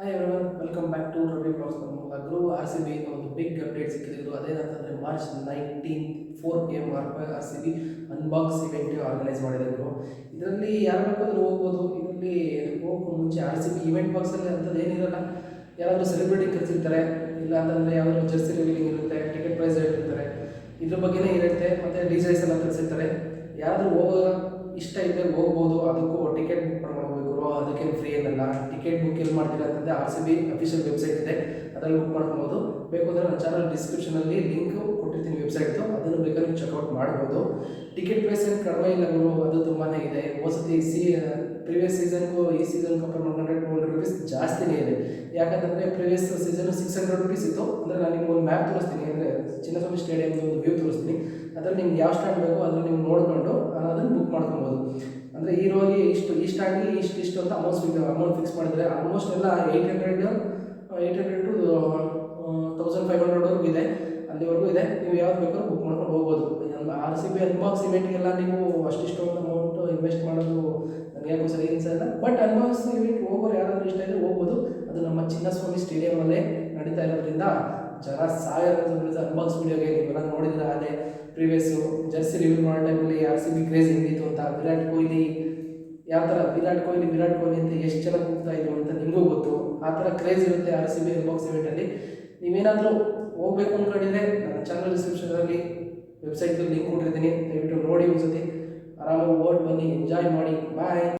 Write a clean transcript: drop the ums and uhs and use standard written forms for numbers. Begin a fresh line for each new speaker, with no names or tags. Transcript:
Hi everyone, welcome back to Ravi blogs. ನಮ್ಮ ಗ್ರೂ R C B ಒಂದು ಬಿಗ್ ಅಪ್ಡೇಟ್ ಸಿಕ್ಕಿದ್ರು. ಅದೇನಂತಂದರೆ March 19 4 PM R C B unbox event organise ಮಾಡಿದ್ರು. ಇದರಲ್ಲಿ ಯಾರು ಬೇಕಾದರೂ ಹೋಗ್ಬೋದು. ಇದರಲ್ಲಿ ಹೋಗೋ ಮುಂಚೆ ಆರ್ ಸಿ ಬಿ ಇವೆಂಟ್ ಬಾಕ್ಸಲ್ಲಿ ಅಂಥದ್ದು ಏನಿರಲ್ಲ. ಯಾರಾದರೂ ಸೆಲೆಬ್ರಿಟಿ ಕರೆಸಿರ್ತಾರೆ, ಇಲ್ಲ ಅಂತಂದರೆ ಯಾವ್ದಾದ್ರು ಜರ್ಸಿ ರಿವೀಲಿಂಗ್ ಇರುತ್ತೆ, ಟಿಕೆಟ್ ಪ್ರೈಸ್ ಹೇಳಿರ್ತಾರೆ, ಇದ್ರ ಬಗ್ಗೆನೇ ಇರುತ್ತೆ. ಮತ್ತು ಡಿಸೈನ್ಸ್ ಎಲ್ಲ ಕಳಿಸಿರ್ತಾರೆ. ಯಾರಾದರೂ ಹೋಗೋ ಇಷ್ಟ ಇದ್ದರೆ ಹೋಗ್ಬೋದು. ಅದಕ್ಕೂ ಟಿಕೆಟ್ ಬುಕ್ ಮಾಡ್ಕೊಂಡು ಹೋಗಬೇಕು, ಅದಕ್ಕೇನು ಫ್ರೀ ಏನಲ್ಲ. ಟಿಕೆಟ್ ಬುಕ್ ಎಲ್ಲಿ ಮಾಡ್ತೀರಾ ಅಂತಂದರೆ R C B official website ಇದೆ, ಅದರಲ್ಲಿ ಬುಕ್ ಮಾಡ್ಕೊಬೋದು. ಬೇಕು ಅಂದರೆ ನನ್ನ ಚಾನಲ್ ಡಿಸ್ಕ್ರಿಪ್ಷನಲ್ಲಿ ಲಿಂಕ್ ಕೊಟ್ಟಿರ್ತೀನಿ ವೆಬ್ಸೈಟ್ದು, ಅದನ್ನು ಬೇಕಾದ್ರೆ ನೀವು ಚೆಕ್ಔಟ್ ಮಾಡ್ಬೋದು. ಟಿಕೆಟ್ ಪ್ರೈಸ್ ಏನು ಕಡಿಮೆ ಇಲ್ಲ ಗುರು, ಅದು ತುಂಬಾ ಇದೆ. ಹೋದ್ಸತಿ ಪ್ರೀವಿಯಸ್ ಸೀಸನ್ಗೂ ಈ ಸೀಸನ್ ಕಂಪೇರ್ ಮಾಡ್ಕೊಂಡ್ರೆ 200 ರೂಪೀಸ್ ಜಾಸ್ತಿನೇ ಇದೆ. ಯಾಕಂತಂದರೆ ಪ್ರೀವಿಯಸ್ ಸೀಸನ್ 600 ರೂಪೀಸ್ ಇತ್ತು. ಅಂದರೆ ನಾನು ನಿಮ್ಗೆ ಒಂದು ಮ್ಯಾಪ್ ತೋರಿಸ್ತೀನಿ, ಅಂದರೆ ಚಿನ್ನಸ್ವಾಮಿ ಸ್ಟೇಡಿಯಮ್ದು ಒಂದು ವ್ಯೂ ತೋರಿಸ್ತೀನಿ. ಅದರಲ್ಲಿ ನಿಮ್ಗೆ ಯಾವ ಸ್ಟ್ಯಾಂಡ್ ಬೇಕೋ ಅದನ್ನು ನೀವು ನೋಡಿಕೊಂಡು ಅದನ್ನು ಬುಕ್ ಮಾಡ್ಕೊಬೋದು. ಅಂದರೆ ಹೀರೋಗಿ ಈ ಸ್ಟ್ಯಾಂಡಿಗೆ ಇಷ್ಟು ಅಂತ ಅಮೌಂಟ್ ಫಿಕ್ಸ್ ಮಾಡಿದರೆ ಆಲ್ಮೋಸ್ಟ್ ಎಲ್ಲ 800 ಟು 1500ವರೆಗೂ ಇದೆ, ಅಲ್ಲಿವರೆಗೂ ಇದೆ. ನೀವು ಯಾವ್ದು ಬೇಕಾದ್ರೂ ಬುಕ್ ಮಾಡ್ಕೊಂಡು ಹೋಗ್ಬೋದು. ಆರ್ ಸಿ ಬಿ ಅನ್ಬಾಕ್ಸ್ ಇವೆಂಟ್ಗೆಲ್ಲ ನೀವು ಅಷ್ಟಿಷ್ಟೊಂದು ಅಮೌಂಟ್ ಇನ್ವೆಸ್ಟ್ ಮಾಡೋದು ನನಗೆ ಯಾಕೋ ಸರಿ ಅನಿಸಲ್ಲ. ಬಟ್ ಅನ್ಬಾಕ್ಸ್ ಇವೆಂಟ್ ಹೋಗೋರು ಯಾರಾದರೂ ಇಷ್ಟ ಇದ್ದರೆ ಹೋಗ್ಬೋದು. ಅದು ನಮ್ಮ ಚಿನ್ನಸ್ವಾಮಿ ಸ್ಟೇಡಿಯಮಲ್ಲೇ ನಡೀತಾ ಇರೋದ್ರಿಂದ ಜನ ಸಾವಿರ ಅನ್ಬಾಕ್ಸ್ ವೀಡಿಯೋಗೆ ನೀವೆಲ್ಲ ನೋಡಿದ್ರೆ ಅದೇ ಪ್ರೀವಿಯಸ್ಸು ಜರ್ಸಿ ರಿವ್ಯೂ ಮಾಡೋ ಟೈಮಲ್ಲಿ ಆರ್ ಸಿ ಬಿ ಕ್ರೇಜ್ ಹೆಂಗಿತ್ತು ಅಂತ. ವಿರಾಟ್ ಕೊಹ್ಲಿ ಯಾವ ಥರ ವಿರಾಟ್ ಕೊಹ್ಲಿ ಅಂತ ಎಷ್ಟು ಚೆನ್ನಾಗಿ ಹೋಗ್ತಾ ಇದ್ರು ಅಂತ ನಿಮಗೂ ಗೊತ್ತು. ಆ ಥರ ಕ್ರೇಜ್ ಇರುತ್ತೆ ಆರ್ ಸಿ ಬಿ ಅನ್ಬಾಕ್ಸ್ ಇವೆಂಟಲ್ಲಿ. ನೀವೇನಾದರೂ ಹೋಗ್ಬೇಕು ಅಂದ್ಕೊಂಡಿದ್ರೆ ನನ್ನ ಚಾನಲ್ ಡಿಸ್ಕ್ರಿಪ್ಷನಲ್ಲಿ ವೆಬ್ಸೈಟ್ಗೆ ಲಿಂಕ್ ಕೊಟ್ಟಿರ್ತೀನಿ, ದಯವಿಟ್ಟು ನೋಡಿ ಒಂದ್ಸತಿ. ಆರಾಮಾಗಿ ಓಟ್ ಬನ್ನಿ, ಎಂಜಾಯ್ ಮಾಡಿ. ಬಾಯ್.